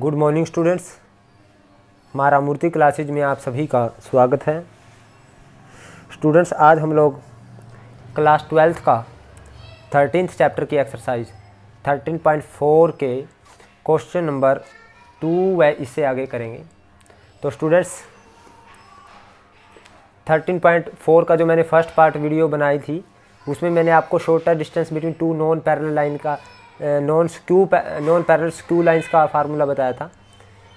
Good morning students, हमारा मूर्ति classes में आप सभी का स्वागत है। स्टूडेंट्स, आज हम लोग क्लास 12th का 13th चैप्टर की एक्सरसाइज 13.4 के क्वेश्चन नंबर 2 व इससे आगे करेंगे। तो स्टूडेंट्स, 13.4 का जो मैंने फर्स्ट पार्ट वीडियो बनाई थी उसमें मैंने आपको shorter distance between two non parallel line का नॉन पैरेलल स्क्यू लाइंस का फार्मूला बताया था।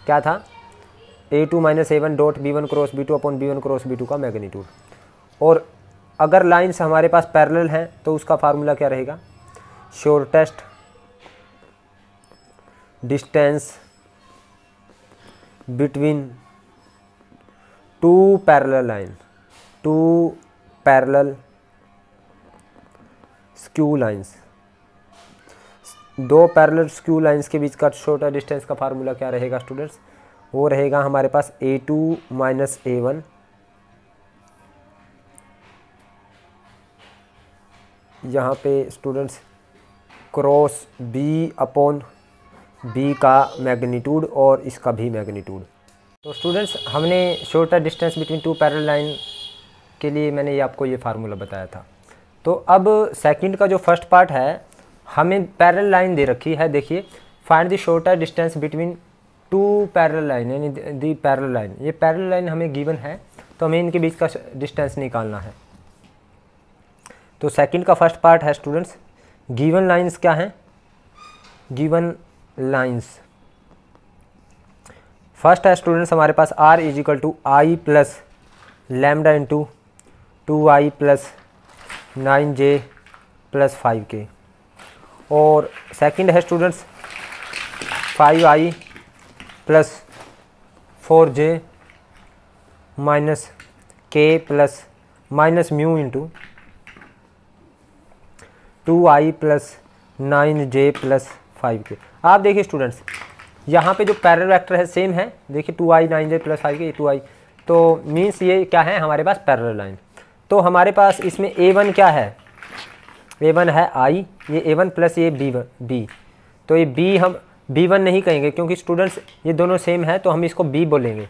क्या था? A2 - A1 dot B1 cross B2 upon B1 cross B2 का मैग्नीट्यूड। और अगर लाइंस हमारे पास पैरेलल हैं तो उसका फार्मूला क्या रहेगा? Shortest distance between two parallel skew lines. दो पैरेलल स्क्यू लाइंस के बीच का शॉर्टर डिस्टेंस का फार्मूला क्या रहेगा स्टूडेंट्स? वो रहेगा हमारे पास A2 - A1 यहाँ पे students cross B upon B का मैग्नीट्यूड और इसका भी मैग्नीट्यूड। तो स्टूडेंट्स, हमने shorter distance between two parallel line के लिए मैंने ये आपको ये फार्मूला बताया था। तो अब सेकंड का जो फर्स्ट पार्ट है, हमें पैरेलल लाइन दे रखी है। देखिए, find the shorter distance between two parallel line, यानी दी पैरेलल लाइन। ये पैरेलल लाइन हमें गिवन है तो हमें इनके बीच का डिस्टेंस निकालना है। तो सेकंड का फर्स्ट पार्ट है स्टूडेंट्स, गिवन लाइंस क्या हैं? गिवन लाइंस फर्स्ट है स्टूडेंट्स हमारे पास R = I plus lambda into 2I plus 9J plus 5K। और सेकंड है students 5I plus 4J minus K plus minus mu into 2I plus 9J plus 5K। आप देखिए students, यहाँ पे जो parallel vector है सेम है। देखिए 2I 9J plus 5K 2I, तो मीन्स ये क्या है हमारे पास? Parallel line. तो हमारे पास इसमें A1 क्या है? A1 है I, ये A1 प्लस ये B। तो ये B हम B1 नहीं कहेंगे क्योंकि स्टूडेंट्स ये दोनों सेम है, तो हम इसको B बोलेंगे,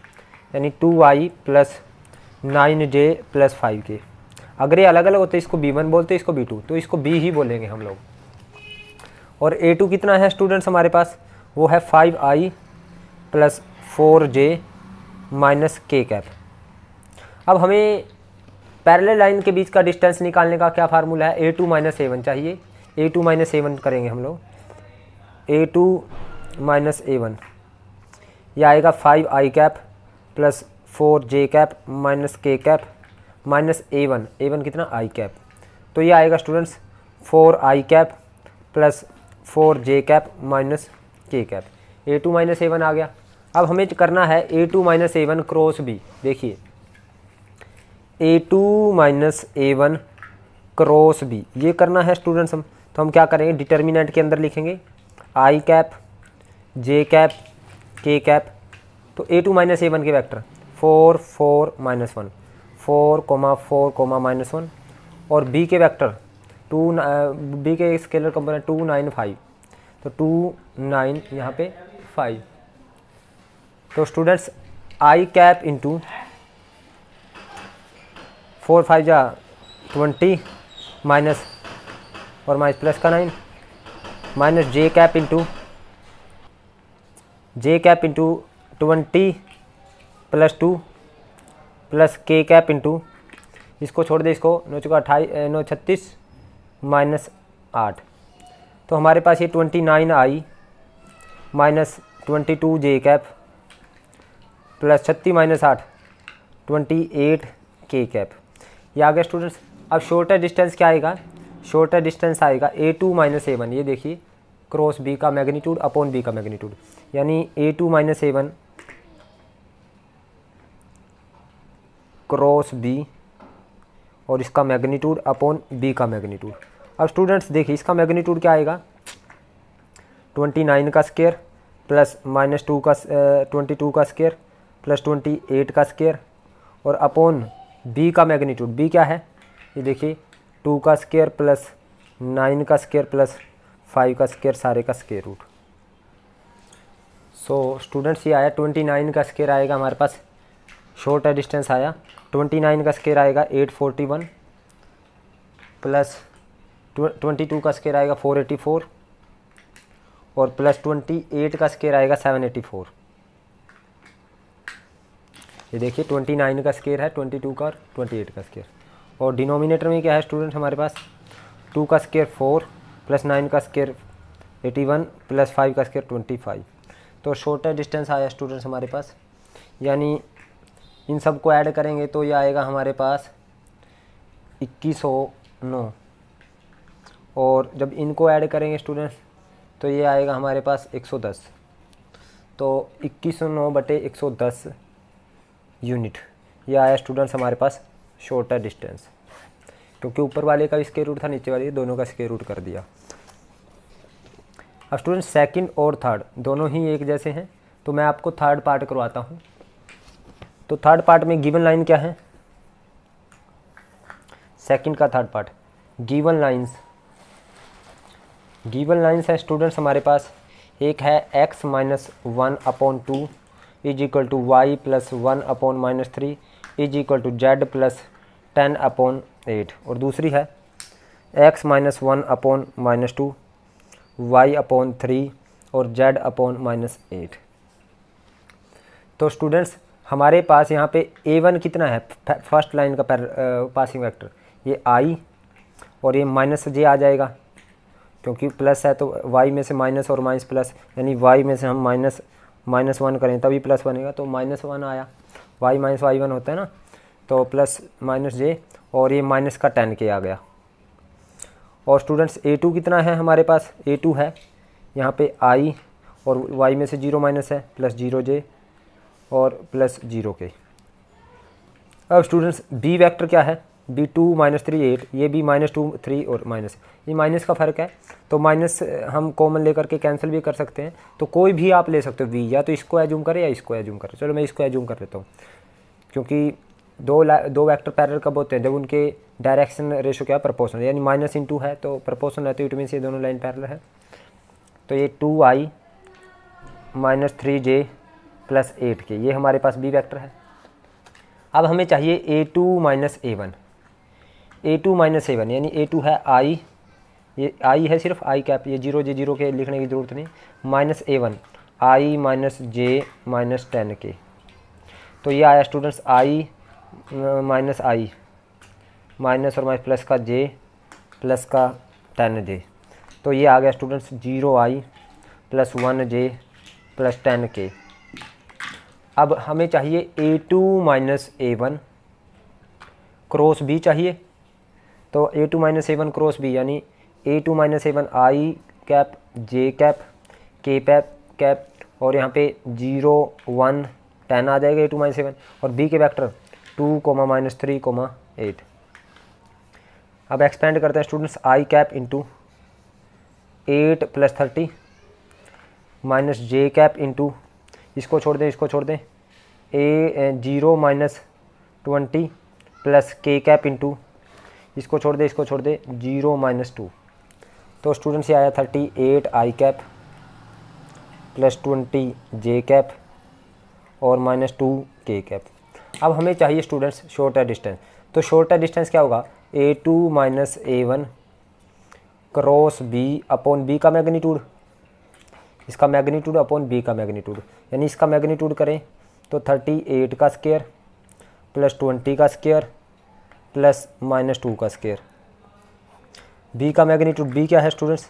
यानी 2I plus 9J plus 5K। अगर ये अलग अलग होते इसको B1 बोलते, इसको B2, तो इसको B ही बोलेंगे हम लोग। और A2 कितना है स्टूडेंट्स हमारे पास? वो है 5I plus 4J minus K cap. अब हमें पैरेलल लाइन के बीच का डिस्टेंस निकालने का क्या फार्मूला है? A2 - A1 चाहिए। A2 - A1 करेंगे हम लोग। A2 - A1 यह आएगा 5I cap plus 4J cap minus K cap minus A1 कितना? I cap. तो ये आएगा students 4I cap plus 4J cap minus K cap. A2 - A1 आ गया। अब हमें करना है A2 - A1 क्रॉस B। देखिए A2 - A1 क्रॉस B ये करना है स्टूडेंट्स हम। तो हम क्या करेंगे? डिटर्मिनेंट के अंदर लिखेंगे I cap J cap K cap. तो A2 - A1 के वेक्टर 4 4 -1 4, 4, -1 और B के वेक्टर B के स्केलर कंपोनेंट 2 9 5। तो 2 9 यहाँ पे 5। तो स्टूडेंट्स I कैप इंटू 4 5 जा 20 माइनस और माइनस प्लस का 9 minus J cap into 20 plus 2 plus K cap into, इसको छोड़ दे, इसको 9 चुका 28 9 36 माइनस 8। तो हमारे पास ये 29I minus 22 J cap plus 36 minus 8 28 K cap. ये आ गया स्टूडेंट्स। अब शॉर्टर डिस्टेंस क्या आएगा? शॉर्टर डिस्टेंस आएगा A2 - A1। ये देखिए क्रॉस B का मैग्नीट्यूड अपॉन B का मैग्नीट्यूड, यानी A2 - A1 क्रॉस B और इसका मैग्नीट्यूड अपॉन B का मैग्नीट्यूड। अब स्टूडेंट्स देखिए इसका मैग्नीट्यूड क्या आएगा? 29 का स्क्वायर प्लस माइनस 2 का 22 का स्क्वायर प्लस 28 का स्क्वायर और अपॉन B का मैग्नीट्यूड। B क्या है? ये देखिए 2 का स्क्वायर प्लस 9 का स्क्वायर प्लस 5 का स्क्वायर, सारे का स्क्वायर रूट। सो स्टूडेंट्स ये आया 29 का स्क्वायर आएगा हमारे पास, शॉर्ट डिस्टेंस आया 29 का स्क्वायर आएगा 841 प्लस 22 का स्क्वायर आएगा 484 और प्लस 28 का स्क्वायर आएगा 784। ये देखिए 29 का स्क्वायर है, 22 का और 28 का स्क्वायर। और डिनोमिनेटर में क्या है स्टूडेंट हमारे पास, 2 का स्क्वायर 4 प्लस 9 का स्क्वायर 81 प्लस 5 का स्क्वायर 25। तो शॉर्टर डिस्टेंस आया स्टूडेंट्स हमारे पास, यानी इन सब को ऐड करेंगे तो ये आएगा हमारे पास 2109 और जब इनको ऐड करेंगे स्टूडेंट्स तो ये आएगा हमारे पास 110। तो 2109 बटे 110 यूनिट ये आया स्टूडेंट्स हमारे पास शॉर्टर डिस्टेंस, क्योंकि ऊपर वाले का भी स्क्वायर रूट था, नीचे वाले दोनों का स्क्वायर रूट कर दिया। अब स्टूडेंट सेकंड और थर्ड दोनों ही एक जैसे हैं, तो मैं आपको थर्ड पार्ट करवाता हूँ। तो थर्ड पार्ट में गिवन लाइन क्या है, सेकंड का थर्ड पार्ट गिवन लाइन्स है स्टूडेंट्स हमारे पास। एक है x minus 1/2 is equal to y plus 1/-3 is equal to z plus 10/8 और दूसरी है x माइनस 1/-2 y/3 और z/-8। तो स्टूडेंट्स हमारे पास यहाँ पे a1 कितना है, फर्स्ट लाइन का पासिंग वेक्टर ये i और ये माइनस j आ जाएगा, क्योंकि प्लस है तो y में से माइनस और माइनस प्लस, यानी y में से हम -1 करें तभी प्लस बनेगा, तो -1 आया, y माइनस y1 होता है ना, तो प्लस माइनस j और ये माइनस का 10k आ गया। और स्टूडेंट्स a2 कितना है हमारे पास, a2 है यहाँ पे i और y में से 0 माइनस है प्लस 0j और प्लस 0k। अब स्टूडेंट्स b वेक्टर क्या है, b2 -3 8, ये भी -2 3 और माइनस, ये माइनस का फ़र्क है तो माइनस हम कॉमन लेकर के कैंसिल भी कर सकते हैं, तो कोई भी आप ले सकते हो v, या तो इसको एज्यूम करें या इसको एज्यूम करें। चलो मैं इसको एज्यूम कर लेता हूँ, क्योंकि दो वेक्टर पैरेलल कब होते हैं, जब उनके डायरेक्शन रेशो क्या है, प्रोपोर्शनल, यानी -2 है तो प्रोपोर्शनल है, तो इट मीन्स ये दोनों लाइन पैरेलल है। तो ये 2i -3j प्लस 8k ये हमारे पास b वेक्टर है। अब हमें चाहिए a2 माइनस a1 यानी a2 है i, ये i है सिर्फ i कैप, ये 0 के लिखने की ज़रूरत नहीं, minus a1 i minus j minus 10k। तो ये आया students i minus i minus और माइनस प्लस का j प्लस का 10j, तो ये आ गया students 0i plus 1j plus 10k। अब हमें चाहिए a2 minus a1 cross b चाहिए, तो a2 minus a1 cross b यानी a2 minus a1 i cap j cap k cap और यहाँ पे 0 1 10 आ जाएगा a2 माइनस a1 और b के वेक्टर 2 -3 8। अब एक्सपेंड करते हैं students i cap into 8 plus 30 minus j cap into, इसको छोड़ दें a 0 minus 20 plus k cap into, इसको छोड़ दें 0 माइनस 2। तो स्टूडेंट्स ये आया 38 i cap plus 20 j cap और माइनस 2 k कैप। अब हमें चाहिए स्टूडेंट्स शॉर्टर डिस्टेंस, तो शॉर्टर डिस्टेंस क्या होगा, a2 minus a1 cross b upon b का मैग्नीट्यूड, इसका मैग्नीट्यूड अपॉन b का मैग्नीट्यूड, यानी इसका मैग्नीट्यूड करें तो 38 का स्क्वायर प्लस 20 का स्क्वायर प्लस -2 का स्क्वायर। b का मैग्नीट्यूड b क्या है स्टूडेंट्स,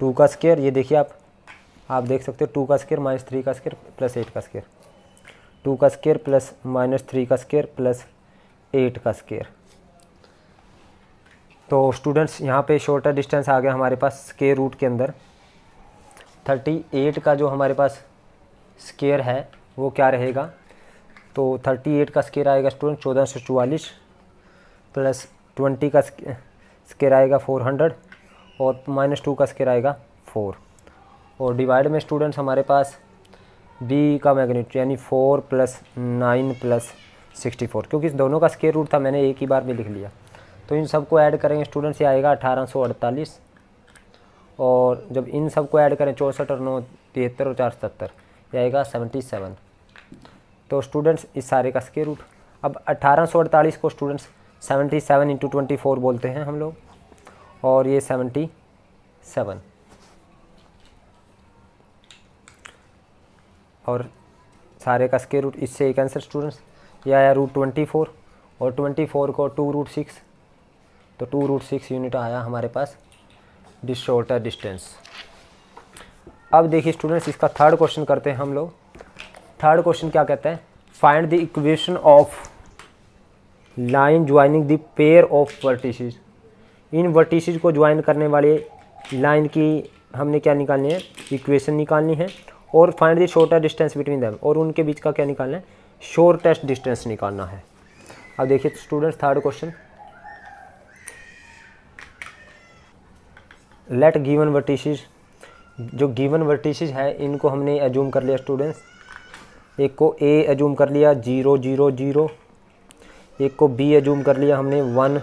2 का स्क्वायर, ये देखिए आप देख सकते हो 2 का स्क्वायर माइनस 3 का स्क्वायर प्लस 8 का स्क्वायर, 2 का स्क्वायर प्लस -3 का स्क्वायर प्लस 8 का स्क्वायर। तो स्टूडेंट्स यहाँ पे शॉर्टर डिस्टेंस आ गया हमारे पास स्क्वायर रूट के अंदर। 38 का जो हमारे पास स्क्वायर है वो क्या रहेगा, तो 38 का स्क्वायर आएगा स्टूडेंट 1444 प्लस 20 का स्क्वायर आएगा 400 और -2 का स्क्वायर आएगा 4 और डिवाइड में स्टूडेंट्स हमारे पास b का मैग्नीट्यूड यानी 4 प्लस 9 प्लस 64, क्योंकि इस दोनों का स्क्वायर रूट था मैंने एक ही बार में लिख लिया। तो इन सबको ऐड करेंगे स्टूडेंट्स ये आएगा 1848 और जब इन सबको ऐड करें 64 और 9 73 और 4 77, ये आएगा 77। तो स्टूडेंट्स इस सारे का स्क्वायर रूट। अब 1848 को स्टूडेंट्स 77 इंटू 24 बोलते हैं हम लोग, और ये 77 और सारे का स्क्वायर रूट। इससे एक आंसर स्टूडेंट्स ये आया √24, और 24 को 2√6, तो 2√6 यूनिट आया हमारे पास शॉर्टर डिस्टेंस। अब देखिए स्टूडेंट्स इसका थर्ड क्वेश्चन करते हैं हम लोग। थर्ड क्वेश्चन क्या कहता है, find the equation of line joining the pair of vertices. In vertices को ज्वाइन करने वाले लाइन की हमने क्या निकालनी है, इक्वेशन निकालनी है, और find the shorter distance between them, और उनके बीच का क्या निकालना है, शॉर्टेस्ट डिस्टेंस निकालना है। अब देखिए students third question, let given vertices, जो गिवन वर्टिसेस है इनको हमने एज्यूम कर लिया स्टूडेंट्स। एक को ए एज्यूम कर लिया 0 0 0, एक को बी एज्यूम कर लिया हमने 1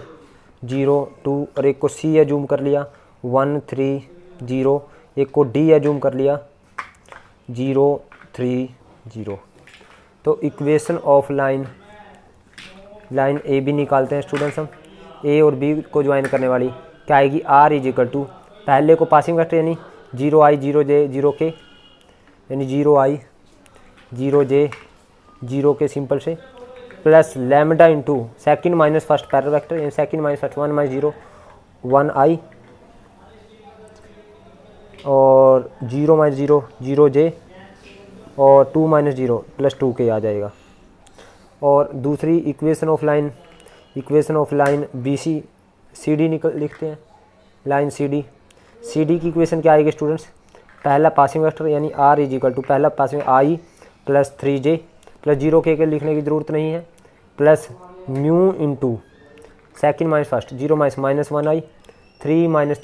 0 2, और एक को सी एज्यूम कर लिया 1 3 0, एक को डी एज्यूम कर लिया 0 3 0। तो equation of line A B निकालते हैं स्टूडेंट्स हम। ए और बी को ज्वाइन करने वाली क्या आएगी, आर इज इक्वल टू, पहले को पासिंग वेक्टर यानी 0i 0j 0k, यानी 0i 0j 0k सिंपल से, plus lambda into second minus first parallel vector, यानी second minus first 1 minus 0 1i, और 0 माइनस 0 0j, और 2 माइनस 0 प्लस 2k आ जाएगा। और दूसरी equation of line B C D लिखते हैं, लाइन सी डी की इक्वेशन क्या आएगी स्टूडेंट्स, पहला पासिंग वेक्टर यानी r इज इक्वल टू, पहला passing i plus 3j plus 0k के लिखने की ज़रूरत नहीं है, plus mu into second minus first 0 minus 1i 3 minus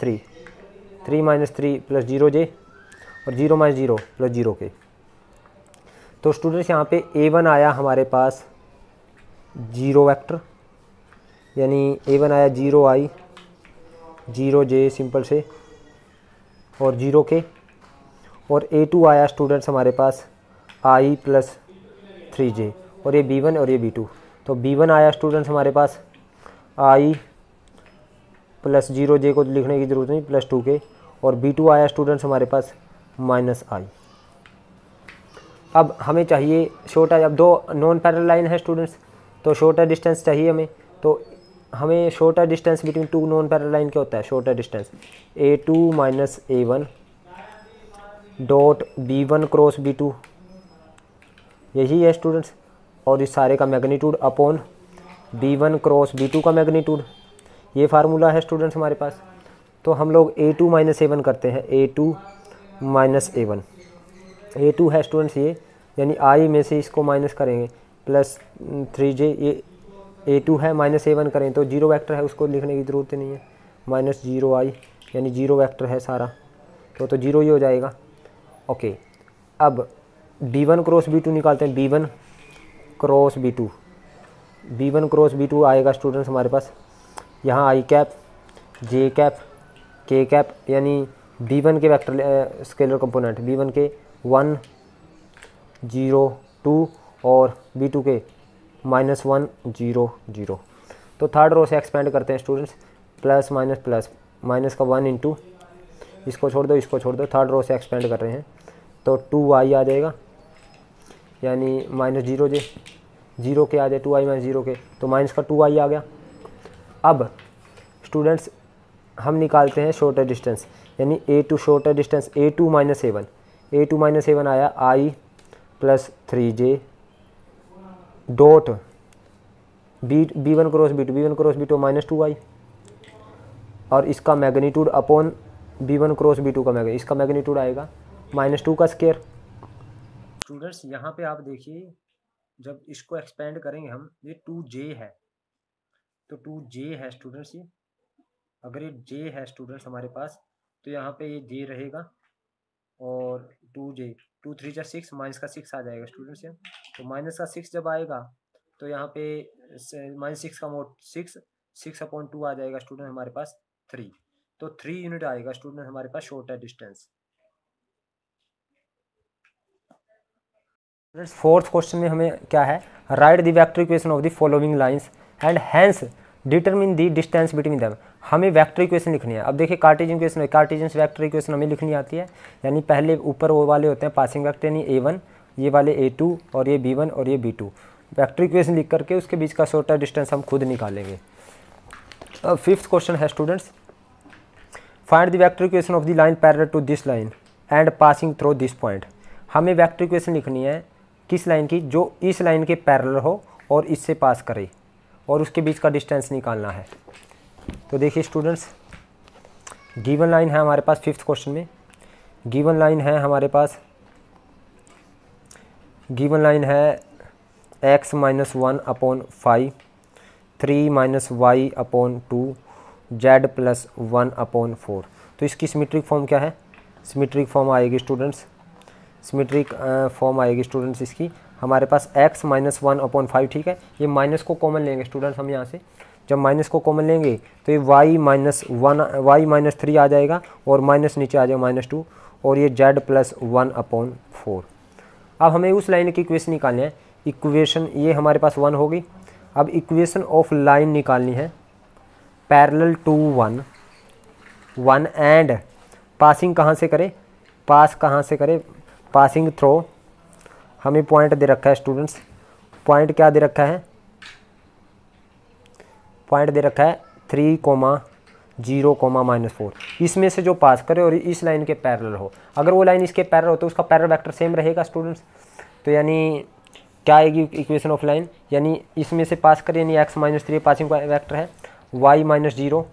3 plus 0j, और 0 माइनस 0 प्लस 0k। तो स्टूडेंट्स यहाँ पे a1 आया हमारे पास 0 वेक्टर, यानी a1 आया 0i 0j सिंपल से, और 0k, और a2 आया स्टूडेंट्स हमारे पास i प्लस 3j, और ये b1 और ये b2। तो b1 आया स्टूडेंट्स हमारे पास i प्लस 0j को लिखने की ज़रूरत नहीं, प्लस 2k, और b2 आया स्टूडेंट्स हमारे पास माइनस i। अब हमें चाहिए शॉर्टर, अब दो नॉन पैरेलल लाइन है स्टूडेंट्स, तो शॉर्टर डिस्टेंस चाहिए हमें। तो हमें shorter distance between two non parallel line क्या होता है, shorter distance a2 minus a1 dot b1 cross b2, यही है स्टूडेंट्स। और इस सारे का magnitude upon b1 cross b2 का मैग्नीट्यूड, ये फार्मूला है स्टूडेंट्स हमारे पास। तो हम लोग a2 माइनस a1 करते हैं, a2 माइनस a1, a2 है स्टूडेंट्स ये, यानी i में से इसको माइनस करेंगे, प्लस 3j, ये a2 है, माइनस a1 करें तो 0 वेक्टर है, उसको लिखने की ज़रूरत नहीं है, माइनस 0i, यानी 0 वेक्टर है सारा, तो 0 ही हो जाएगा। ओके, अब b1 क्रॉस b2 निकालते हैं, b1 क्रॉस b2 आएगा स्टूडेंट्स हमारे पास, यहाँ i cap j cap k cap, यानी b1 के वेक्टर स्केलर कंपोनेंट, b1 के 1 0 2 और b2 के -1 0 0। तो थर्ड रो से एक्सपेंड करते हैं स्टूडेंट्स, प्लस माइनस का 1 इंटू, इसको छोड़ दो, थर्ड रो से एक्सपेंड कर रहे हैं, तो 2i आ जाएगा, यानी माइनस 0j 0k आ जाए, 2i माइनस 0k, तो माइनस का 2i आ गया। अब स्टूडेंट्स हम निकालते हैं शॉर्टर डिस्टेंस, यानी a2 shorter distance a2 minus a1 आया i plus 3j dot b1 cross b2 minus 2i, और इसका magnitude upon b1 cross b2 का मैग्नीट्यूड, इसका मैग्नीट्यूड आएगा -2 का स्क्वायर। स्टूडेंट्स यहाँ पे आप देखिए, जब इसको एक्सपेंड करेंगे हम, ये 2j है, तो 2j है स्टूडेंट्स, ये अगर ये j है स्टूडेंट्स हमारे पास, तो यहाँ पे ये j रहेगा, और 2j 2 3 जा 6, माइनस का 6 आ जाएगा स्टूडेंट्स यहाँ, तो माइनस का 6 जब आएगा तो यहाँ पे -6 का मोड 6 अपॉन 2 आ जाएगा स्टूडेंट हमारे पास 3, तो 3 यूनिट आएगा स्टूडेंट हमारे पास शॉर्टर डिस्टेंस। फोर्थ क्वेश्चन में हमें क्या है, write the vector equation of the following lines and hence determine the distance between them. हमें वेक्टर इक्वेशन लिखनी है। अब देखिए Cartesian equation, Cartesian vector equation हमें लिखनी आती है, यानी पहले ऊपर वो वाले होते हैं पासिंग वेक्टर, यानी a1, ये वाले a2 और ये b1 और ये b2। वेक्टर इक्वेशन लिख करके उसके बीच का शॉर्टर डिस्टेंस हम खुद निकालेंगे। अब फिफ्थ क्वेश्चन है students, find the vector equation of the line parallel to this line and passing through this point. हमें वेक्टर इक्वेशन लिखनी है किस लाइन की, जो इस लाइन के पैरेलल हो और इससे पास करे, और उसके बीच का डिस्टेंस निकालना है। तो देखिए स्टूडेंट्स, गिवन लाइन है हमारे पास फिफ्थ क्वेश्चन में, गिवन लाइन है हमारे पास, गिवन लाइन है x - 1/5, 3 - y/2, z + 1/4। तो इसकी सिमेट्रिक फॉर्म क्या है, सिमेट्रिक फॉर्म आएगी स्टूडेंट्स, सिमेट्रिक फॉर्म आएगी स्टूडेंट्स इसकी हमारे पास x - 1/5, ठीक है। ये माइनस को कॉमन लेंगे स्टूडेंट्स हम यहाँ से, जब माइनस को कॉमन लेंगे तो ये y - 3 आ जाएगा और माइनस नीचे आ जाएगा -2, और ये z + 1/4। अब हमें उस लाइन की इक्वेशन निकालनी है। इक्वेशन ये हमारे पास 1 होगी। अब इक्वेशन ऑफ लाइन निकालनी है पैरेलल टू 1 एंड पासिंग कहाँ से करें, पास कहाँ से करें, पासिंग थ्रो। हमें पॉइंट दे रखा है स्टूडेंट्स, पॉइंट क्या दे रखा है, पॉइंट दे रखा है 3, 0, -4। इसमें से जो पास करे और इस लाइन के पैरेलल हो, अगर वो लाइन इसके पैरेलल हो तो उसका पैरेलल वेक्टर सेम रहेगा स्टूडेंट्स। तो यानी क्या आएगी इक्वेशन ऑफ लाइन, यानी इसमें से पास करे, यानी x - 3 पासिंग वेक्टर है, y - 0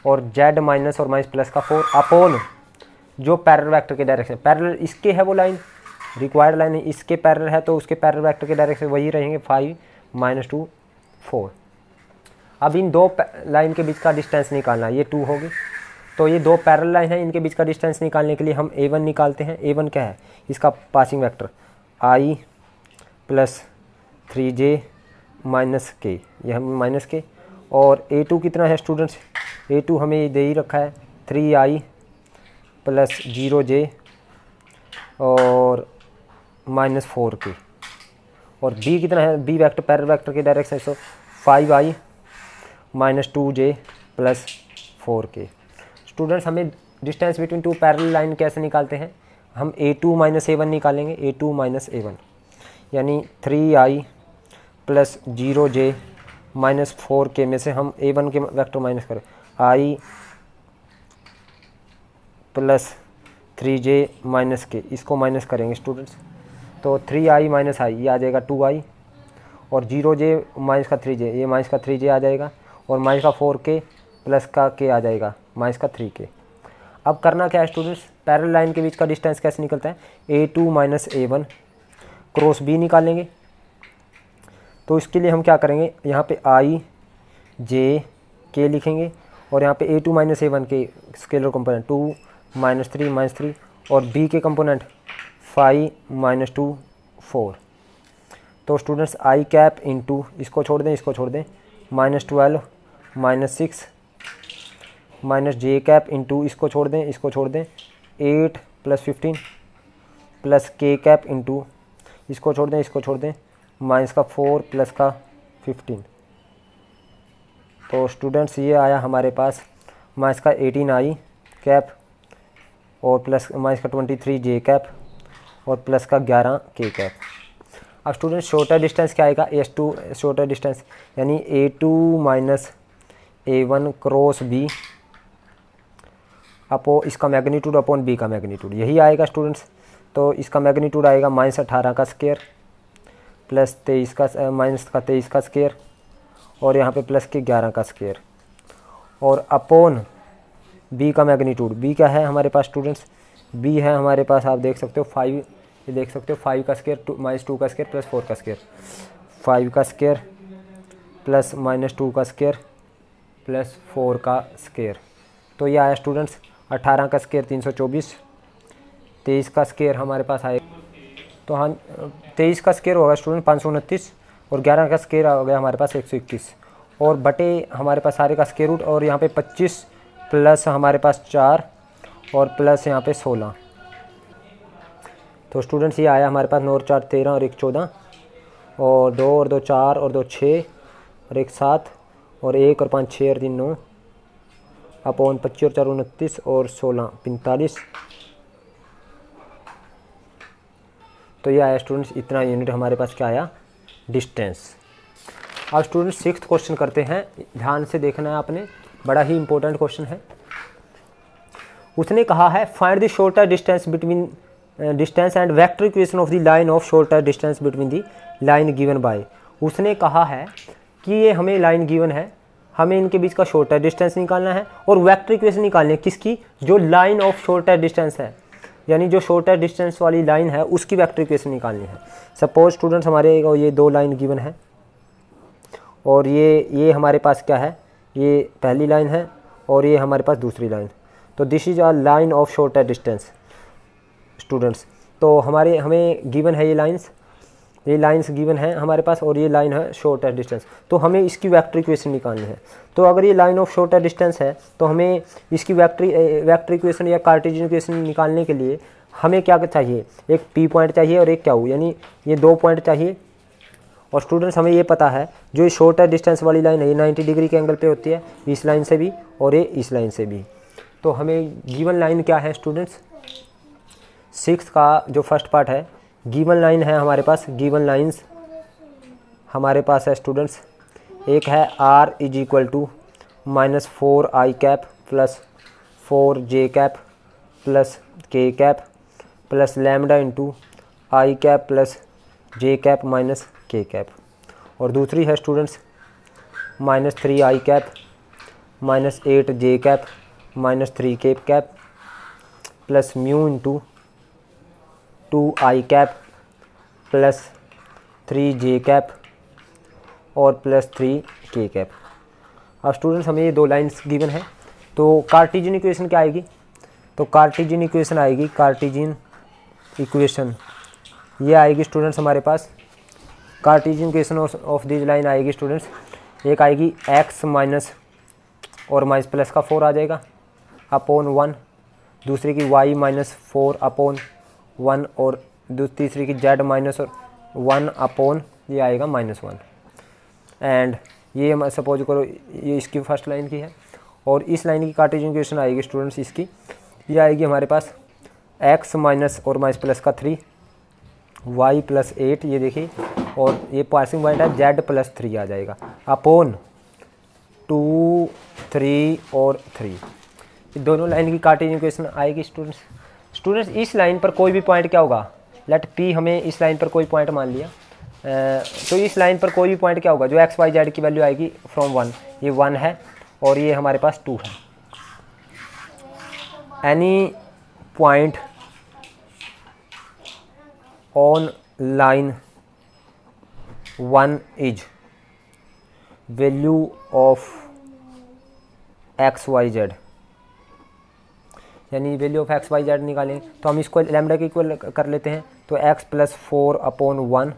और z माइनस और माइनस प्लस का 4 अपॉन जो पैरेलल वेक्टर के डायरेक्शन, पैरेलल इसके है वो लाइन, रिक्वायर्ड लाइन है इसके पैरेलल है तो उसके पैरेलल वेक्टर के डायरेक्शन वही रहेंगे 5 - 2 4। अब इन दो लाइन के बीच का डिस्टेंस निकालना है, ये 2 होगी। तो ये दो पैरेलल लाइन है, इनके बीच का डिस्टेंस निकालने के लिए हम a1 निकालते हैं। a1 क्या है, इसका passing vector i + 3j - k, ये हम -k। और a2 कितना है स्टूडेंट्स, a2 हमें दे ही रखा है 3i + 0j और -4k। और b कितना है, b वेक्टर पैरेलल वेक्टर के डायरेक्शन, सो 5i - 2j + 4k। स्टूडेंट्स हमें distance between two parallel line कैसे निकालते हैं, हम a2 - a1 निकालेंगे, a2 - a1 यानी 3i + 0j - 4k में से हम a1 के वेक्टर माइनस करें, i + 3j - k, इसको माइनस करेंगे स्टूडेंट्स। तो 3i - i ये आ जाएगा 2i, और 0j माइनस का 3j, ये माइनस का 3j आ जाएगा, और माइनस का 4k प्लस का k आ जाएगा, माइनस का 3k। अब करना क्या है स्टूडेंट्स, पैरेलल लाइन के बीच का डिस्टेंस कैसे निकलता है, a2 - a1 क्रॉस b निकालेंगे। तो इसके लिए हम क्या करेंगे, यहाँ पे i j k लिखेंगे, और यहाँ पे a2 - a1 के स्केलर कंपोनेंट 2 - 3 -3, और b के कंपोनेंट 5 - 2 4। तो स्टूडेंट्स i कैप इंटू, इसको छोड़ दें, इसको छोड़ दें, -12 -6 -j कैप इंटू, इसको छोड़ दें, इसको छोड़ दें, 8 + 15 प्लस k कैप इंटू, इसको छोड़ दें, इसको छोड़ दें, -4 प्लस का 15। तो स्टूडेंट्स ये आया हमारे पास -18i कैप और प्लस -23j कैप और प्लस का 11k कैप। अब स्टूडेंट शॉर्टर डिस्टेंस क्या आएगा, s2 शॉर्टर डिस्टेंस, यानी a2 - a1 क्रॉस b अपो इसका मैग्नीट्यूड अपॉन b का मैग्नीट्यूड, यही आएगा स्टूडेंट्स। तो इसका मैग्नीट्यूड आएगा -18 का स्क्वायर प्लस 23 का -23 का स्क्वायर, और यहाँ पे प्लस के 11 का स्क्वायर, और अपॉन b का मैग्नीट्यूड, b क्या है हमारे पास स्टूडेंट्स, b है हमारे पास, आप देख सकते हो 5, ये देख सकते हो 5 का स्क्वायर -2 का स्क्वायर प्लस 4 का स्क्वायर, 5 का स्क्वायर प्लस -2 का स्क्वायर प्लस 4 का स्क्वायर। तो ये आया स्टूडेंट्स 18 का स्क्वायर 324, 23 का स्क्वायर हमारे पास आए, तो हाँ 23 का स्क्वायर होगा स्टूडेंट 529, और 11 का स्क्वायर आ गया हमारे पास 121, और बटे हमारे पास सारे का स्क्वायर रूट, और यहाँ पे 25 प्लस हमारे पास 4 और प्लस यहाँ पे 16, तो स्टूडेंट्स ये आया हमारे पास 9 और 4 13 और 1 14 और 2 और 2 4 और 2 6 और 1 7 और 1 और 5 6 और 3 9 अपॉन 25 और 4 29 और 16 45। तो ये आया स्टूडेंट्स, इतना यूनिट हमारे पास क्या आया, डिस्टेंस। अब स्टूडेंट्स 6th क्वेश्चन करते हैं, ध्यान से देखना है आपने, बड़ा ही इंपॉर्टेंट क्वेश्चन है। उसने कहा है find the shorter distance between distance and vector equation of the line of shorter distance between the line given by. उसने कहा है कि ये हमें लाइन गिवन है, हमें इनके बीच का शॉर्टर डिस्टेंस निकालना है और वेक्टर इक्वेशन निकालनी है किसकी, जो लाइन ऑफ शॉर्टर डिस्टेंस है, यानी जो शॉर्टर डिस्टेंस वाली लाइन है उसकी वेक्टर इक्वेशन निकालनी है। सपोज स्टूडेंट्स हमारे ये 2 लाइन गिवन है और ये हमारे पास क्या है, ये पहली लाइन है और ये हमारे पास दूसरी लाइन। तो this is a line of shorter distance students. तो हमें गिवन है ये लाइंस गिवन है हमारे पास और ये लाइन है शॉर्टर डिस्टेंस। तो हमें इसकी वेक्टर इक्वेशन निकालनी है। तो अगर ये लाइन ऑफ शॉर्टर डिस्टेंस है तो हमें इसकी वेक्टर इक्वेशन या कार्टेशियन इक्वेशन निकालने के लिए हमें क्या चाहिए, एक पी पॉइंट चाहिए और एक क्या हो, यानी ये 2 पॉइंट चाहिए। और स्टूडेंट्स हमें ये पता है जो ये शॉर्टर डिस्टेंस वाली लाइन है ये 90 डिग्री के एंगल पे होती है, इस लाइन से भी और ये इस लाइन से भी। तो हमें गिवन लाइन क्या है स्टूडेंट्स, 6 का जो फर्स्ट पार्ट है, गिवन लाइन है हमारे पास, गिवन लाइंस हमारे पास है स्टूडेंट्स। एक है r is equal to -4i cap plus 4j cap plus k cap plus lambda into i cap plus j cap minus k cap. और दूसरी है students -3i cap minus 8j cap minus 3k cap plus mu into 2i cap plus 3j cap और plus 3k cap. अब students हमें ये 2 lines given है, तो Cartesian equation क्या आएगी, तो कार्टेशियन इक्वेशन आएगी, कार्टेशियन इक्वेशन ये आएगी स्टूडेंट्स हमारे पास, Cartesian equation of this line आएगी स्टूडेंट्स। एक आएगी x माइनस और माइनस प्लस का 4 आ जाएगा अपॉन 1, दूसरी की y माइनस 4 अपॉन 1 और तीसरी की z माइनस और 1 अपॉन ये आएगा -1। एंड ये सपोज करो ये इसकी फर्स्ट लाइन की है और इस लाइन की कार्टेशियन इक्वेशन आएगी स्टूडेंट्स इसकी, ये आएगी हमारे पास x माइनस और माइनस प्लस का 3 y प्लस 8 ये देखिए, और ये पासिंग पॉइंट है z प्लस 3 आ जाएगा अपॉन 2 3 और 3। ये दोनों लाइन की कार्टेशियन इक्वेशन आएगी स्टूडेंट्स इस लाइन पर कोई भी पॉइंट क्या होगा, लेट p हमें इस लाइन पर कोई पॉइंट मान लिया, तो इस लाइन पर कोई भी पॉइंट क्या होगा, जो x y z की वैल्यू आएगी फ्रॉम 1, ये 1 है और ये हमारे पास 2 है। Any point on line 1 is value of x y z, यानी value of x y z निकालें तो हम इसको लैम्डा के इक्वल कर लेते हैं। तो x plus 4 upon 1,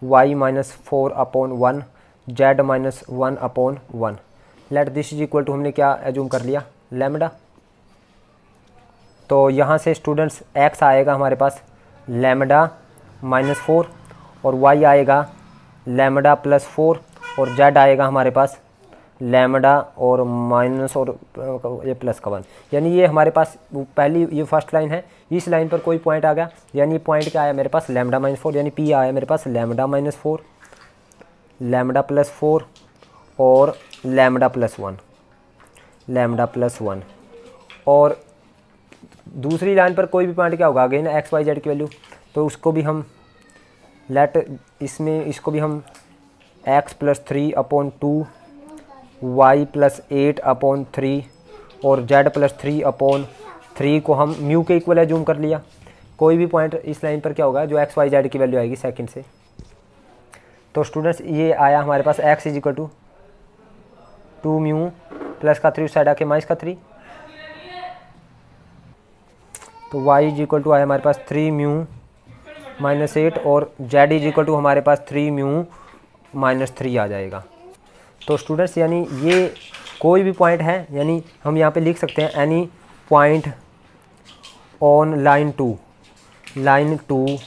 y minus 4 upon 1, z minus 1 upon 1। Let this is equal to हमने क्या एज्यूम कर लिया, लैम्डा। तो यहाँ से स्टूडेंट्स x आएगा हमारे पास लैम्डा -4 और y आएगा लैम्डा प्लस 4 और z आएगा हमारे पास लैम्डा और माइनस और ये प्लस का 1। यानी ये हमारे पास पहली ये फर्स्ट लाइन है, इस लाइन पर कोई पॉइंट आ गया, यानी पॉइंट क्या आया मेरे पास लैम्डा -4, यानी p आया मेरे पास लैम्डा -4 लैम्डा प्लस 4 और लैम्डा प्लस 1 और दूसरी लाइन पर कोई भी पॉइंट क्या होगा अगेन x y z की वैल्यू, तो उसको भी हम इसको भी हम x plus 3 upon 2 y plus 8 upon 3 और z प्लस 3 अपॉन 3 को हम म्यू के इक्वल एज्यूम कर लिया। कोई भी पॉइंट इस लाइन पर क्या होगा जो x y z की वैल्यू आएगी सेकंड से। तो स्टूडेंट्स ये आया हमारे पास x is equal to 2 mu plus का 3 उस साइड आके माइनस का 3, तो y इज इक्वल टू आया हमारे पास 3 म्यू -8 और z इज इक्वल टू हमारे पास 3 म्यू -3 आ जाएगा। तो स्टूडेंट्स यानी ये कोई भी पॉइंट है, यानी हम यहाँ पे लिख सकते हैं any point on line 2, line 2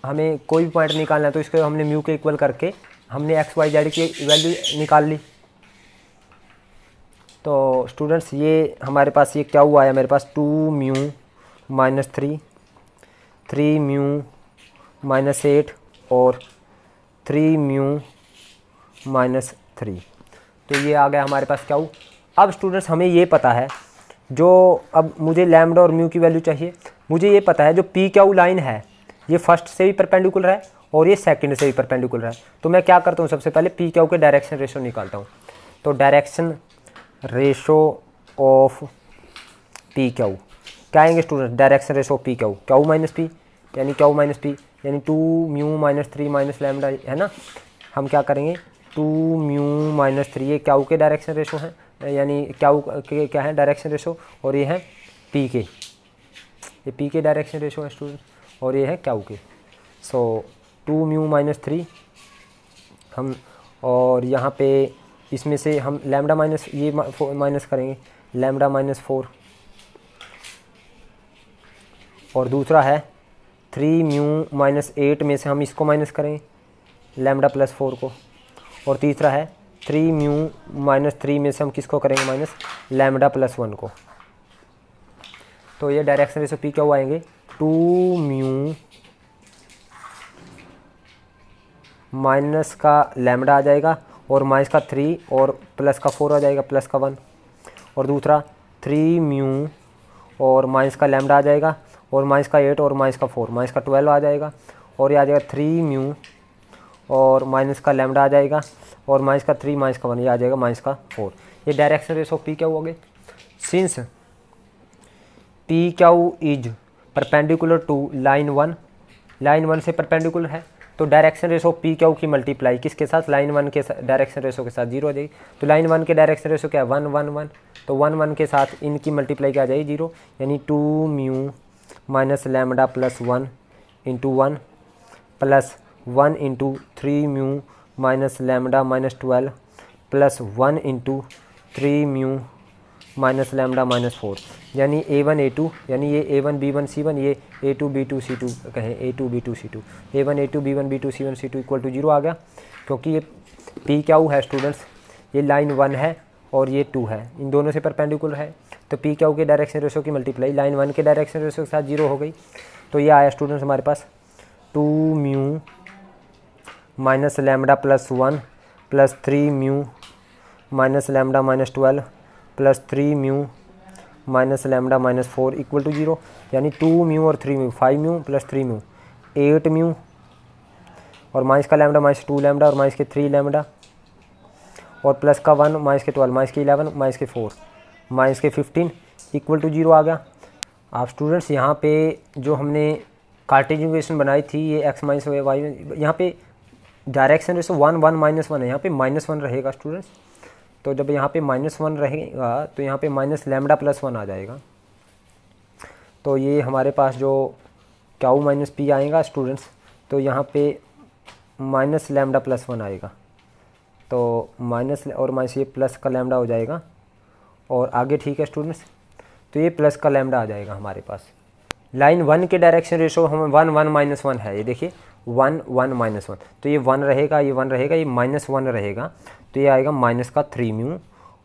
हमें कोई भी पॉइंट निकालना है तो इसको हमने म्यू के इक्वल करके हमने एक्स वाई जेड की वैल्यू निकाल ली। तो स्टूडेंट्स ये हमारे पास ये क्या हुआ है, मेरे पास 2 म्यू माइनस 3 म्यू माइनस 8 और 3 म्यू माइनस 3। तो ये आ गया हमारे पास क्या हुआ। अब स्टूडेंट्स हमें ये पता है जो अब मुझे लैम्डा और म्यू की वैल्यू चाहिए, मुझे ये पता है जो पी क्यू लाइन है ये फर्स्ट से भी परपेंडिकुलर है और ये सेकंड से भी परपेंडिकुलर है। तो मैं क्या करता हूँ, सबसे पहले पी क्यू के डायरेक्शन रेशो निकालता हूँ। तो direction ratio of P Q क्या आएंगे student, direction ratio of P Q, Q minus P यानी क्यू माइनस पी यानी 2 म्यू माइनस 3 माइनस लैम्डा है ना। हम क्या करेंगे 2 म्यू माइनस 3 ये क्यू के डायरेक्शन रेशो है यानी क्यू के क्या है डायरेक्शन रेशो, और ये है पी के, ये पी के डायरेक्शन रेशो है स्टूडेंट, और ये है क्यू के। सो 2 म्यू माइनस 3 हम, और यहाँ पे इसमें से हम लैम्डा माइनस ये माइनस करेंगे लैम्डा माइनस 4, और दूसरा है 3 म्यू माइनस 8 में से हम इसको माइनस करेंगे लैम्डा प्लस 4 को, और तीसरा है 3 म्यू माइनस 3 में से हम किसको करेंगे माइनस लैम्डा प्लस 1 को। तो ये डायरेक्शन रेशो पी क्या हुआ आएंगे 2 म्यू माइनस का लैम्डा आ जाएगा और माइनस का 3 और प्लस का 4 आ जाएगा प्लस का 1, और दूसरा 3 म्यू और माइनस का लैम्डा आ जाएगा और माइनस का 8 और माइनस का 4 माइनस का 12 आ जाएगा, और ये आ जाएगा 3 म्यू और माइनस का लैम्डा आ जाएगा और माइनस का 3 माइनस का 1 ये आ जाएगा माइनस का 4। ये डायरेक्शन रेशो पी क्या हो गए। Since P Q is perpendicular to line 1, line 1 से परपेंडिकुलर है तो डायरेक्शन रेशो पी क्यू की मल्टीप्लाई किसके साथ लाइन 1 के डायरेक्शन रेशो के साथ 0 आ जाएगी। तो लाइन 1 के डायरेक्शन रेशो क्या है 1 1 1, तो 1 1 के साथ इनकी मल्टीप्लाई क्या आ जाएगी 0, यानी 2 mu minus lambda plus 1 into 1 plus 1 into 3 mu minus lambda minus 12 plus 1 into 3 mu minus lambda minus 4, यानी A1 A2 यानी ये A1 B1 C1 ये A2 B2 C2 कहें A2 B2 C2 A1 A2 B1 B2 C1 C2 equal to 0 आ गया, क्योंकि ये P क्या है स्टूडेंट्स, ये लाइन 1 है और ये 2 है, इन दोनों से परपेंडिकुलर है तो P क्या के डायरेक्शन रेशो की मल्टीप्लाई लाइन 1 के डायरेक्शन रेशो के साथ 0 हो गई। तो ये आया स्टूडेंट्स हमारे पास 2 mu minus lambda plus 1 plus 3 mu minus lambda minus 12 plus 3 mu minus lambda minus 4 equal to 0, यानी 2 म्यू और 3 mu 5 mu plus 3 mu 8 mu और माइनस का लैम्डा माइनस 2 लैम्डा और माइनस के 3 लैम्डा और प्लस का 1 माइनस के 12 माइनस के 11 माइनस के 4 माइनस के 15 इक्वल टू 0 आ गया। आप स्टूडेंट्स यहाँ पे जो हमने कार्टेशियन इक्वेशन बनाई थी ये एक्स माइनस वाई, यहाँ पे डायरेक्शन रेशो 1 1 माइनस 1 है, यहाँ पे -1 रहेगा स्टूडेंट्स। तो जब यहाँ पे -1 रहेगा तो यहाँ पे माइनस लैम्डा प्लस 1 आ जाएगा। तो ये हमारे पास जो क्यू माइनस पी आएगा स्टूडेंट्स, तो यहाँ पे माइनस लैम्डा प्लस 1 आएगा, तो माइनस और माइनस ये प्लस का लैम्डा हो जाएगा और आगे ठीक है स्टूडेंट्स, तो ये प्लस का लैम्डा आ जाएगा हमारे पास। लाइन 1 के डायरेक्शन रेशो हमें 1 1 माइनस 1 है, ये देखिए 1 1 माइनस 1, तो ये 1 रहेगा ये 1 रहेगा ये -1 रहेगा, तो ये आएगा माइनस का 3 म्यू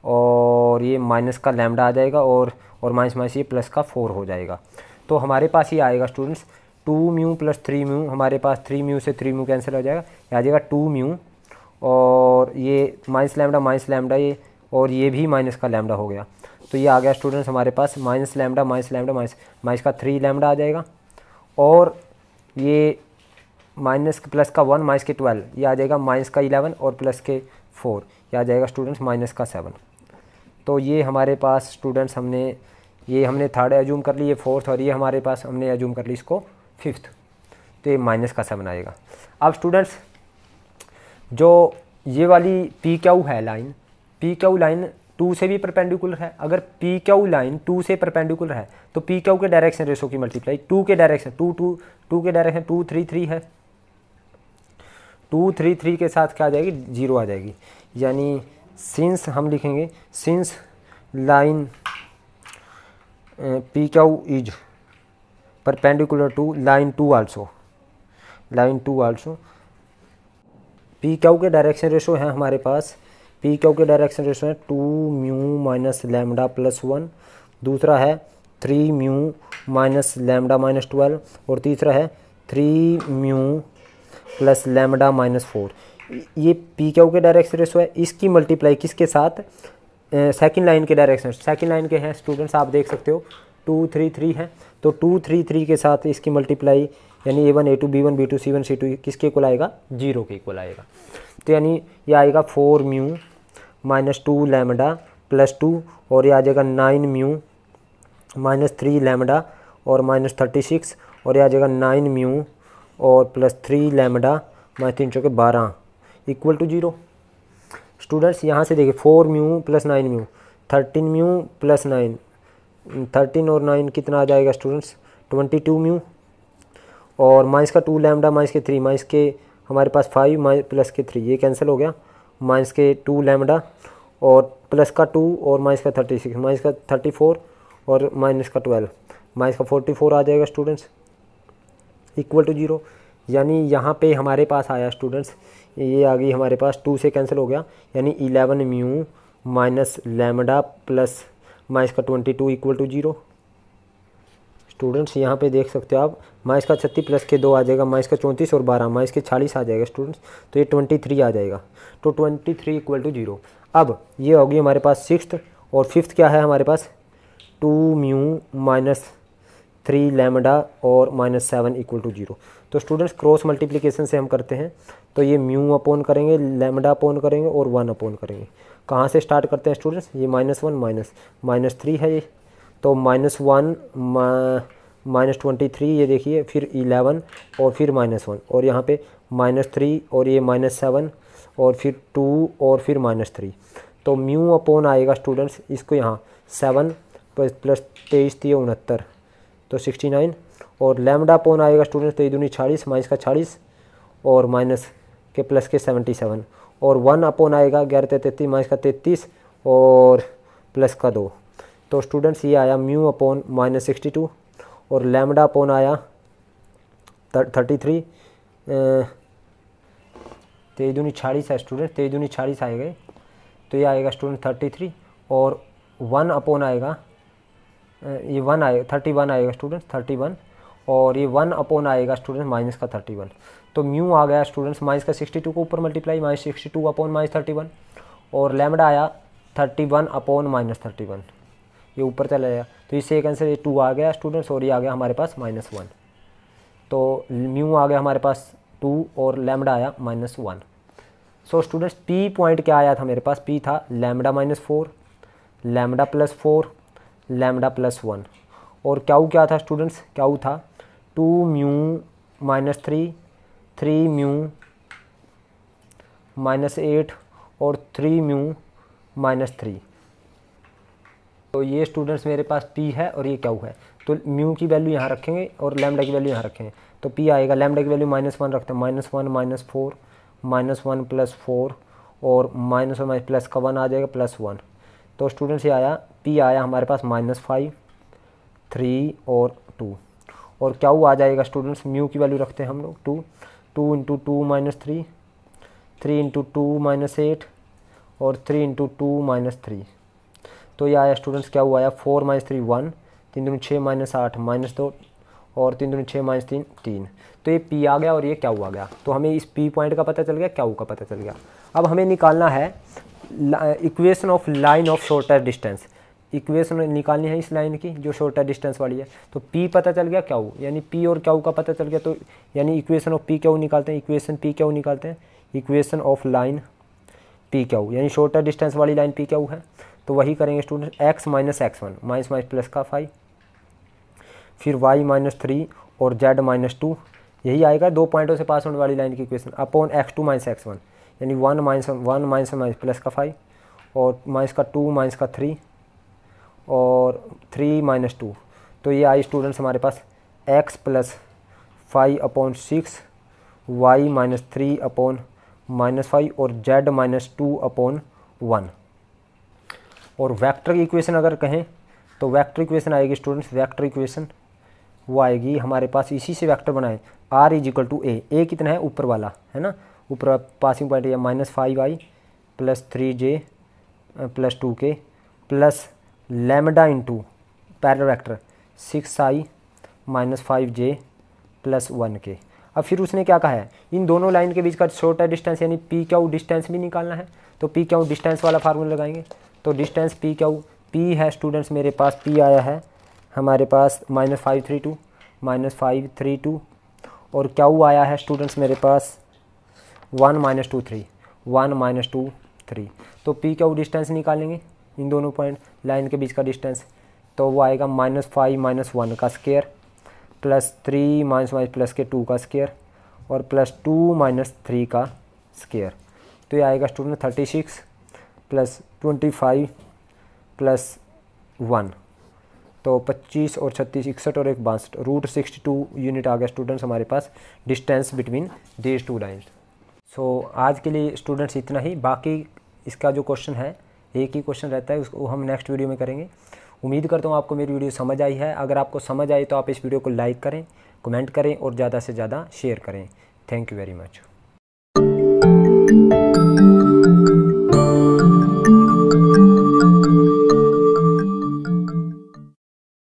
और ये माइनस का लैम्डा आ जाएगा और माइनस माइनस ये प्लस का 4 हो जाएगा। तो हमारे पास ये आएगा स्टूडेंट्स 2 म्यू प्लस 3 म्यू, हमारे पास 3 म्यू से 3 म्यू कैंसिल हो जाएगा, ये आ जाएगा 2 म्यू और ये माइनस लैम्डा ये और ये भी माइनस का लैम्डा हो गया। तो ये आ गया स्टूडेंट्स हमारे पास माइनस लैम्डा माइनस का 3 लैम्डा आ जाएगा और ये माइनस प्लस का 1 माइनस के 12 ये आ जाएगा माइनस का 11 और प्लस के 4 ये आ जाएगा स्टूडेंट्स माइनस का 7। तो ये हमारे पास स्टूडेंट्स हमने थर्ड एज्यूम कर ली, ये फोर्थ, और ये हमारे पास हमने एज्यूम कर ली इसको फिफ्थ, तो ये माइनस का 7 आएगा। अब स्टूडेंट्स जो ये वाली पी क्यू है लाइन, पी क्यू लाइन 2 से भी परपेंडिकुलर है। अगर पी क्यू लाइन 2 से परपेंडिकुलर है तो पी क्यू के डायरेक्शन रेशो की मल्टीप्लाई 2 के डायरेक्शन 2 के डायरेक्शन 2 3 3 है, 2 3 3 के साथ क्या आ जाएगी 0 आ जाएगी, यानी सिंस हम लिखेंगे since line P Q is perpendicular to line 2 also, line 2 also. P Q के डायरेक्शन रेशो है हमारे पास, पी क्यू के डायरेक्शन रेशो है 2 म्यू माइनस लैम्डा प्लस 1, दूसरा है 3 म्यू माइनस लैम्डा माइनस 12 और तीसरा है 3 म्यू प्लस लैम्डा माइनस 4। ये पी क्यू के डायरेक्शन रेशो है, इसकी मल्टीप्लाई किसके साथ, सेकंड लाइन के डायरेक्शन, सेकंड लाइन के हैं स्टूडेंट्स आप देख सकते हो 2 3 3 है, तो 2 3 3 के साथ इसकी मल्टीप्लाई यानी A1 A2 B1 B2 C1 C2 किसके इक्वल आएगा, 0 के इक्वल आएगा। तो यानी ये आएगा 4 म्यू माइनस 2 लैम्डा प्लस 2 और ये आ जाएगा 9 म्यू माइनस 3 लैम्डा और माइनस 36 और ये आ जाएगा 9 म्यू और प्लस 3 लैम्डा माइनस 3 चौके 12 इक्वल टू 0। स्टूडेंट्स यहाँ से देखिए 4 mu plus 9 mu 13 mu plus 9, 13 और 9 कितना आ जाएगा स्टूडेंट्स 22 म्यू और माइनस का 2 लैम्डा माइनस के 3 माइनस के हमारे पास 5 माइनस प्लस के 3 ये कैंसिल हो गया, माइनस के 2 लैम्डा और प्लस का 2 और माइनस का 36 माइनस का 34 और माइनस का 12 माइनस का 44 आ जाएगा स्टूडेंट्स इक्वल टू 0। यानी यहाँ पे हमारे पास आया स्टूडेंट्स, ये आ गई हमारे पास 2 से कैंसिल हो गया यानी 11 mu minus lambda plus minus का 22 इक्वल टू 0। स्टूडेंट्स यहाँ पे देख सकते हो आप माइनस का 36 प्लस के 2 आ जाएगा माइनस का 34 और 12 माइनस के 40 आ जाएगा स्टूडेंट्स, तो ये 23 आ जाएगा, तो 23 इक्वल टू 0। अब ये होगी हमारे पास 6th और 5th क्या है हमारे पास 2 म्यू माइनस 3 लैम्डा और माइनस 7 इक्वल टू 0। तो स्टूडेंट्स क्रॉस मल्टीप्लिकेशन से हम करते हैं, तो ये म्यू अपॉन करेंगे लैम्डा अपॉन करेंगे और 1 अपॉन करेंगे। कहाँ से स्टार्ट करते हैं स्टूडेंट्स, ये -1 माइनस 3 है ये, तो -1 माइनस 23 ये देखिए, फिर 11 और फिर -1 और यहाँ पे -3 और ये -7 और फिर 2 और फिर -3, तो म्यू अपॉन आएगा स्टूडेंट्स इसको यहाँ 7 प्लस 23 3 69 तो 69 और लैम्डा अपॉन आएगा स्टूडेंट्स 3 दूनी 40 माइनस का 40 और माइनस के प्लस के 77 और 1 अपॉन आएगा 11 33 माइनस का 33 और प्लस का 2, तो स्टूडेंट्स ये आया म्यू अपॉन -62 और लैम्डा अपॉन आया 33 3 दूनी 40 है स्टूडेंट, 3 दूनी 40 आएगा, तो ये आएगा स्टूडेंट 33 और 1 अपॉन आएगा ये 1 आएगा 31 आएगा स्टूडेंट्स 31 और ये 1 अपॉन आएगा स्टूडेंट्स माइनस का 31, तो म्यू आ गया स्टूडेंट्स माइनस का 62 को ऊपर मल्टीप्लाई -62 अपॉन -31 और लैम्डा आया 31 अपॉन -31 ये ऊपर चला जाएगा, तो इससे एक आंसर ये 2 आ गया स्टूडेंट्स और ये आ गया हमारे पास -1, तो म्यू आ गया हमारे पास 2 और लैम्डा आया -1। सो स्टूडेंट्स पी पॉइंट क्या आया था मेरे पास, पी था लैम्डा -4 लैम्डा +4 लैम्डा +1 और क्यू क्या था स्टूडेंट्स, क्यू था 2 म्यू -3 3 म्यू -8 और 3 म्यू -3, तो ये स्टूडेंट्स मेरे पास P है और ये क्यू है, तो म्यू की वैल्यू यहाँ रखेंगे और लैम्डा की वैल्यू यहाँ रखेंगे, तो P आएगा लैम्डा की वैल्यू -1 रखते हैं -1 -4 -1 +4 और माइनस और माइनस प्लस का 1 आ जाएगा +1, तो स्टूडेंट्स ये आया P आया हमारे पास -5 3 और 2 और क्यू आ जाएगा स्टूडेंट्स म्यू की वैल्यू रखते हैं हम लोग 2 × 2 -3 3 × 2 -8 और 3 × 2 -3, तो ये आया स्टूडेंट्स क्या हुआ आया 4 - 3 1 3 दूनी 6 -8 -2 और 3 दूनी 6 -3 3, तो ये P आ गया और ये क्यू आ गया, तो हमें इस P पॉइंट का पता चल गया क्यू का पता चल गया। अब हमें निकालना है equation of line of shorter distance, equation निकालनी है इस लाइन की जो शॉर्टर डिस्टेंस वाली है, तो P पता चल गया क्यू यानी P और क्यू का पता चल गया, तो यानी इक्वेशन ऑफ P क्यू निकालते हैं, इक्वेशन P क्यू निकालते हैं, equation of line P Q यानी शॉर्टर डिस्टेंस वाली लाइन P क्यू है, तो वही करेंगे student x - x1 minus plus का 5 फिर y - 3 और z - 2 यही आएगा 2 पॉइंटों से पास होने वाली लाइन की इक्वेशन अपॉन x2 - x1 यानी 1 - प्लस का 5 और माइनस का 2 माइनस का 3 और 3 - 2, तो ये आई स्टूडेंट्स हमारे पास x + 5/6 y - 3 अपॉन -5 और z - 2 अपॉन 1। और वेक्टर की इक्वेशन अगर कहें तो वेक्टर इक्वेशन आएगी स्टूडेंट्स, वेक्टर इक्वेशन वो आएगी हमारे पास, इसी से वेक्टर बनाए r इज इक्वल टू ए कितना है ऊपर वाला है ना, ऊपर पासिंग पॉइंट या -5i plus 3j plus 2k plus lambda into parallel vector 6i -5j plus 1k। अब फिर उसने क्या कहा है, इन दोनों लाइन के बीच का छोटा डिस्टेंस यानी पी क्यू डिस्टेंस भी निकालना है। तो पी क्यू डिस्टेंस वाला फार्मूला लगाएंगे। तो डिस्टेंस पी क्यू, पी है स्टूडेंट्स मेरे पास, पी आया है हमारे पास -532 और क्यू आया है स्टूडेंट्स मेरे पास 1 -2 3। तो पी क्यू डिस्टेंस निकालेंगे इन दोनों पॉइंट लाइन के बीच का डिस्टेंस, तो वो आएगा -5 - 1 का स्क्वायर प्लस 3 - प्लस के 2 का स्क्वायर और प्लस 2 - 3 का स्क्वायर। तो ये आएगा स्टूडेंट 36 प्लस 25 प्लस 1, तो 25 और 36 61 और 1 62 √62 यूनिट आ गया स्टूडेंट्स हमारे पास distance between these two lines. So आज के लिए स्टूडेंट्स इतना ही। बाकी इसका जो क्वेश्चन है, एक ही क्वेश्चन रहता है, उसको हम नेक्स्ट वीडियो में करेंगे। उम्मीद करता हूँ आपको मेरी वीडियो समझ आई है। अगर आपको समझ आई तो आप इस वीडियो को लाइक करें, कमेंट करें और ज़्यादा से ज़्यादा शेयर करें। Thank you very much.